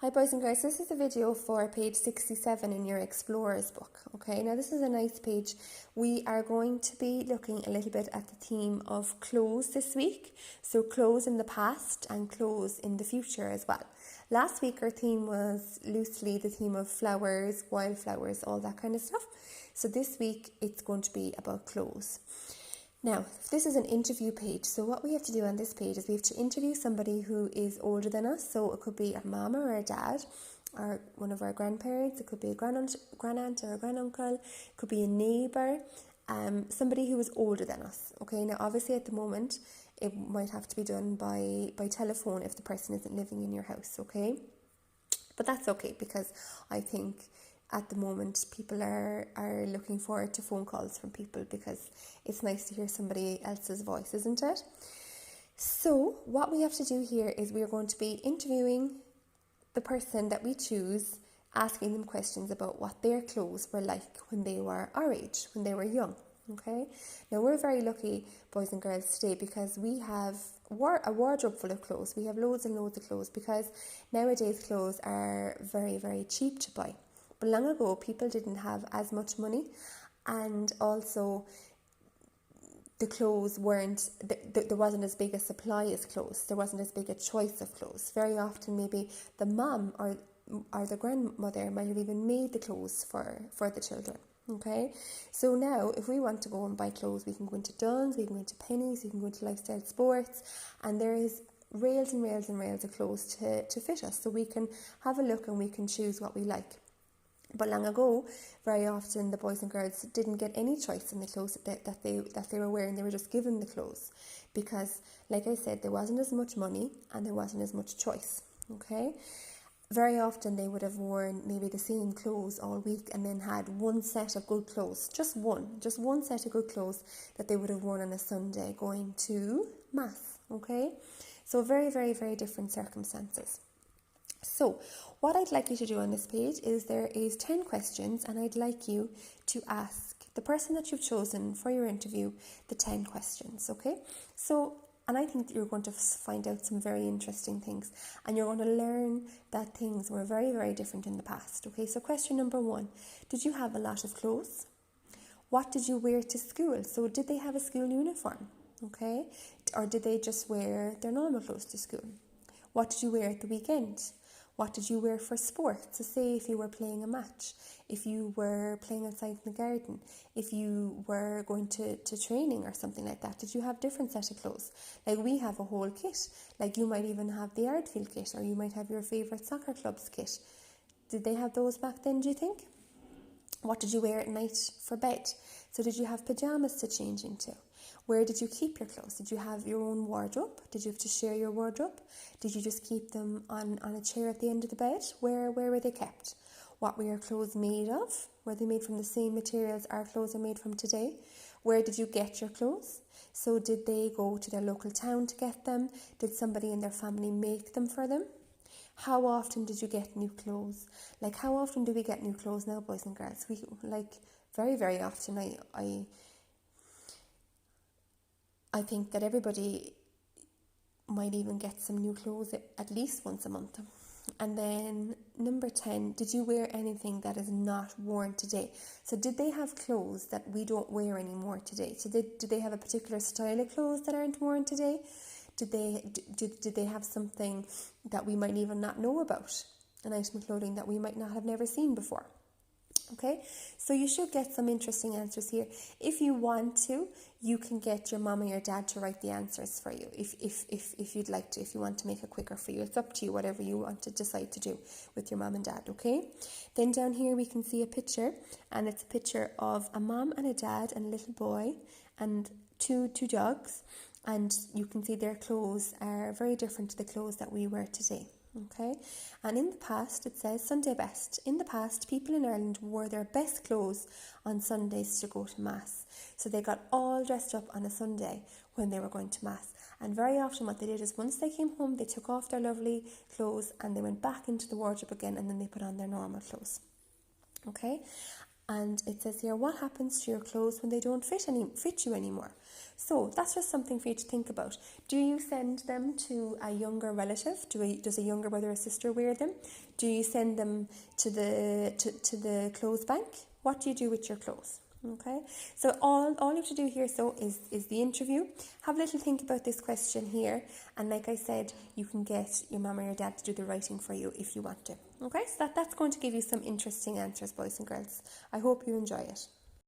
Hi boys and girls, this is a video for page 67 in your Explorers book. Okay, now this is a nice page. We are going to be looking a little bit at the theme of clothes this week. So clothes in the past and clothes in the future as well. Last week our theme was loosely the theme of flowers, wildflowers, all that kind of stuff. So this week it's going to be about clothes. Now, this is an interview page, so what we have to do on this page is we have to interview somebody who is older than us, so it could be a mama or a dad, or one of our grandparents, it could be a grandaunt or a granduncle, it could be a neighbour, somebody who is older than us. Okay, now obviously at the moment, it might have to be done by telephone if the person isn't living in your house, okay? But that's okay, because I think at the moment people are looking forward to phone calls from people because it's nice to hear somebody else's voice, isn't it? So what we have to do here is we are going to be interviewing the person that we choose, asking them questions about what their clothes were like when they were our age, when they were young. Okay, now we're very lucky, boys and girls, today because we have a wardrobe full of clothes. We have loads and loads of clothes because nowadays clothes are very, very cheap to buy. But long ago, people didn't have as much money, and also the clothes weren't, there wasn't as big a supply as clothes. There wasn't as big a choice of clothes. Very often, maybe the mum or the grandmother might have even made the clothes for the children. Okay, so now if we want to go and buy clothes, we can go into Dunnes, we can go into Pennies, we can go into Lifestyle Sports, and there is rails and rails and rails of clothes to fit us. So we can have a look and we can choose what we like. But long ago, very often the boys and girls didn't get any choice in the clothes that they were wearing. They were just given the clothes because, like I said, there wasn't as much money and there wasn't as much choice. Okay, very often they would have worn maybe the same clothes all week and then had one set of good clothes, just one set of good clothes that they would have worn on a Sunday going to mass. Okay, so very, very, very different circumstances. So what I'd like you to do on this page is there is 10 questions, and I'd like you to ask the person that you've chosen for your interview the 10 questions, okay? So, and I think that you're going to find out some very interesting things, and you're going to learn that things were very, very different in the past, okay? So question number 1, did you have a lot of clothes? What did you wear to school? So did they have a school uniform, okay? Or did they just wear their normal clothes to school? What did you wear at the weekend? What did you wear for sport? So say if you were playing a match, if you were playing outside in the garden, if you were going to training or something like that, did you have different set of clothes? Like we have a whole kit. Like you might even have the Ardfield kit, or you might have your favourite soccer club's kit. Did they have those back then, do you think? What did you wear at night for bed? So did you have pyjamas to change into? Where did you keep your clothes? Did you have your own wardrobe? Did you have to share your wardrobe? Did you just keep them on a chair at the end of the bed? Where were they kept? What were your clothes made of? Were they made from the same materials our clothes are made from today? Where did you get your clothes? So did they go to their local town to get them? Did somebody in their family make them for them? How often did you get new clothes? Like how often do we get new clothes now, boys and girls? We like very, very often. I think that everybody might even get some new clothes at least once a month. And then number 10, did you wear anything that is not worn today? So did they have clothes that we don't wear anymore today? So did they have a particular style of clothes that aren't worn today? Did they have something that we might even not know about? An item of clothing that we might not have never seen before? Okay, so you should get some interesting answers here. If you want to, you can get your mom or your dad to write the answers for you if you'd like to, if you want to make it quicker for you. It's up to you, whatever you want to decide to do with your mom and dad, okay? Then down here we can see a picture, and it's a picture of a mom and a dad and a little boy and two dogs, and you can see their clothes are very different to the clothes that we wear today. Okay, and in the past, it says Sunday best. In the past, people in Ireland wore their best clothes on Sundays to go to mass. So they got all dressed up on a Sunday when they were going to mass. And very often what they did is once they came home, they took off their lovely clothes and they went back into the wardrobe again, and then they put on their normal clothes. Okay, And it says here, what happens to your clothes when they don't fit you anymore? So that's just something for you to think about. Do you send them to a younger relative? Does a younger brother or sister wear them? Do you send them to the clothes bank? What do you do with your clothes? Okay, so all you have to do here is the interview. Have a little think about this question here, and like I said, you can get your mum or your dad to do the writing for you if you want to. Okay, so that's going to give you some interesting answers, boys and girls. I hope you enjoy it.